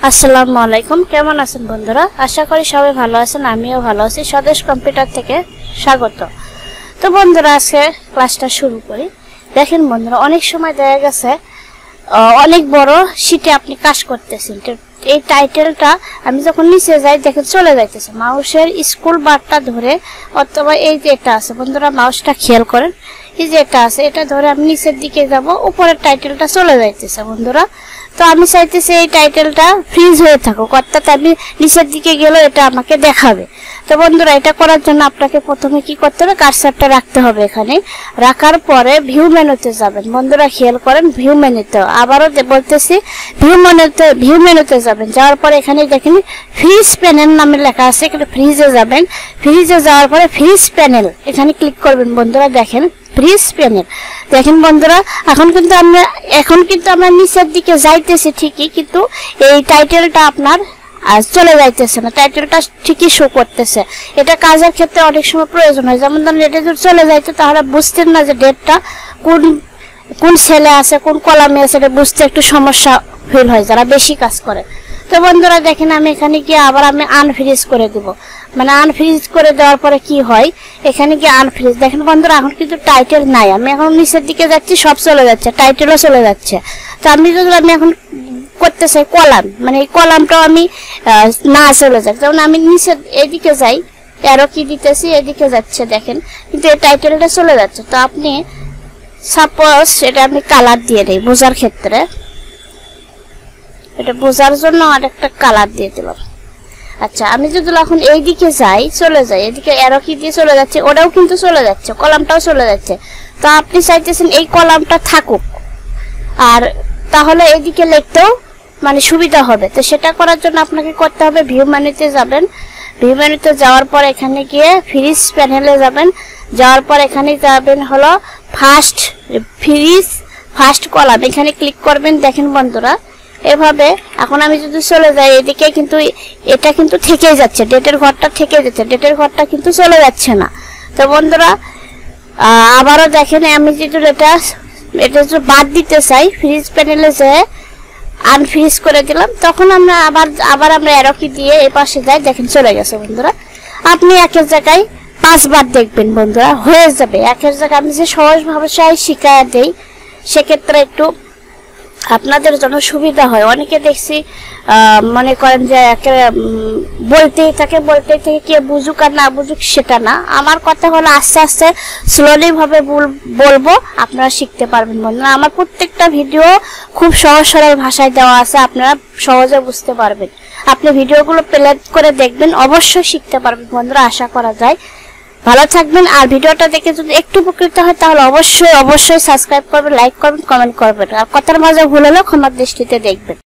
আসসালামু আলাইকুম, কেমন আছেন বন্ধুরা? আশা করি সবাই ভালো আছেন, আমিও ভালো আছি। স্বদেশ কম্পিউটার থেকে স্বাগত। তো বন্ধুরা, আজকে ক্লাসটা শুরু করি। দেখেন বন্ধুরা, অনেক সময় দেখা গেছে অনেক বড় শীটে আপনি কাজ করতেছেন, এই টাইটেলটা আমি যখন নিচে যাই দেখেন চলে যাইতেছে মাউসের স্কুল বারটা ধরে, অথবা এই যে এটা আছে বন্ধুরা, মাউসটা খেয়াল করেন, এই যে এটা আছে এটা ধরে আমি নিচের দিকে যাব, উপরের টাইটেলটা চলে যাইতেছে বন্ধুরা। তো আমি চাইতেছি এই টাইটেলটা ফ্রিজ হয়ে থাকুক, অর্থাৎ আমি নিচের দিকে গেলে এটা আমাকে দেখাবে। তো বন্ধুরা, এটা করার জন্য আপনাকে প্রথমে কি করতে হবে, কার্সারটা রাখতে হবে। এখানে রাখার পরে ভিউ মেনুতে যাবেন বন্ধুরা, খেয়াল করেন ভিউ মেনুতে, আবারও বলতেছি ভিউ মেনুতে যাবেন। যাওয়ার পরে এখানে দেখেন ফ্রিজ প্যানেল নামে লেখা আছে, এখানে ফ্রিজে যাবেন। ফ্রিজে যাওয়ার পরে ফ্রিজ প্যানেল এখানে ক্লিক করবেন বন্ধুরা। দেখেন ফ্রিজ প্যানেল, দেখেন বন্ধুরা, এখন কিন্তু আমরা নিচের দিকে যাইতেছি ঠিকই, কিন্তু এই টাইটেলটা আপনার চলে যাইতেছে না, টাইটেলটা ঠিকই শো করতেছে। এটা কাজের ক্ষেত্রে অনেক সময় প্রয়োজন হয়, যেমন ধরুন এটা যদি চলে যাইতো তাহলে বুঝতেন না যে ডেটটা কোন সেলে আছে, কোন কলামে আছে, এটা বুঝতে একটু সমস্যা ফিল হয় যারা বেশি কাজ করে। তো বন্ধুরা দেখেন, আমি এখানে গিয়ে আবার আমি আনফ্রিজ করে দিব, মানে আনফ্রিজ করে দেওয়ার পরে কি হয়, এখানে গিয়ে আনফ্রিজ। দেখেন বন্ধুরা, এখন কিন্তু টাইটেল নাই, আমি এখন নিচের দিকে যাচ্ছি, সব চলে যাচ্ছে, টাইটেলও চলে যাচ্ছে। তো আমি এখন করতে চাই কলাম, মানে এই কলামটাও আমি না চলে যাক, যেমন আমি নিচের এদিকে যাই, অ্যারো কি দিতেছি, এদিকে যাচ্ছে দেখেন, কিন্তু এই টাইটেলটা চলে যাচ্ছে। তো আপনি সাপোজ এটা আমি কালার দিয়ে দেই বোঝার ক্ষেত্রে, এটা বোঝার জন্য আর একটা কালার দিয়ে দিলাম। আচ্ছা, আমি যদি এখন এইদিকে যাই, চলে যাই, এদিকে অ্যারো কি দিয়ে চলে যাচ্ছে, ওটাও কিন্তু চলে যাচ্ছে, কলামটাও চলে যাচ্ছে। তো আপনি চাইতেছেন এই কলামটা থাকুক, আর তাহলে এইদিকে লিখতেও মানে সুবিধা হবে। তো সেটা করার জন্য আপনাকে করতে হবে ভিউ মেনুতে যাবেন। ভিউ মেনুতে যাওয়ার পর এখানে গিয়ে ফ্রিজ প্যানেলে যাবেন। যাওয়ার পর এখানে যাবেন হলো ফার্স্ট কলাম, এখানে ক্লিক করবেন। দেখেন বন্ধুরা, এভাবে এখন আমি যদি চলে যাই এদিকে, কিন্তু এটা কিন্তু থেকে যাচ্ছে, ডেটের ঘরটা থেকে যাচ্ছে, ডেটের ঘরটা কিন্তু চলে যাচ্ছে না। তো বন্ধুরা আবারও দেখেন, আমি যদি এটা যদি বাদ দিতে চাই, ফ্রিজ প্যানেলে যেয়ে আনফ্রিজ করে দিলাম, তখন আমরা আবার আমরা অ্যারো কি দিয়ে এই পাশে যাই, দেখেন চলে গেছে বন্ধুরা। আপনি একের জায়গায় 5 বার দেখবেন বন্ধুরা, হয়ে যাবে। একের জায়গায় আমি যে সহজ ভাষায় শিখায়া দেই, সেক্ষেত্রে একটু আপনাদের জন্য সুবিধা হয়। অনেকে দেখছি মনে করেন যে বলতেই থাকে কে বুঝুক আর না বুঝুক সেটা না। আমার কথা হলো আস্তে আস্তে স্লোলি ভাবে বলবো, আপনারা শিখতে পারবেন বন্ধুরা। আমার প্রত্যেকটা ভিডিও খুব সহজ সরল ভাষায় দেওয়া আছে, আপনারা সহজে বুঝতে পারবেন। আপনি ভিডিওগুলো প্লে করে দেখবেন, অবশ্যই শিখতে পারবেন বন্ধুরা, আশা করা যায়। ভালো থাকবেন। আর ভিডিওটা দেখে যদি একটু উপকৃত হয় তাহলে অবশ্যই সাবস্ক্রাইব করবেন, লাইক করবেন, কমেন্ট করবেন। আর কথার মাঝে ভুল হলে ক্ষমার দৃষ্টিতে দেখবেন।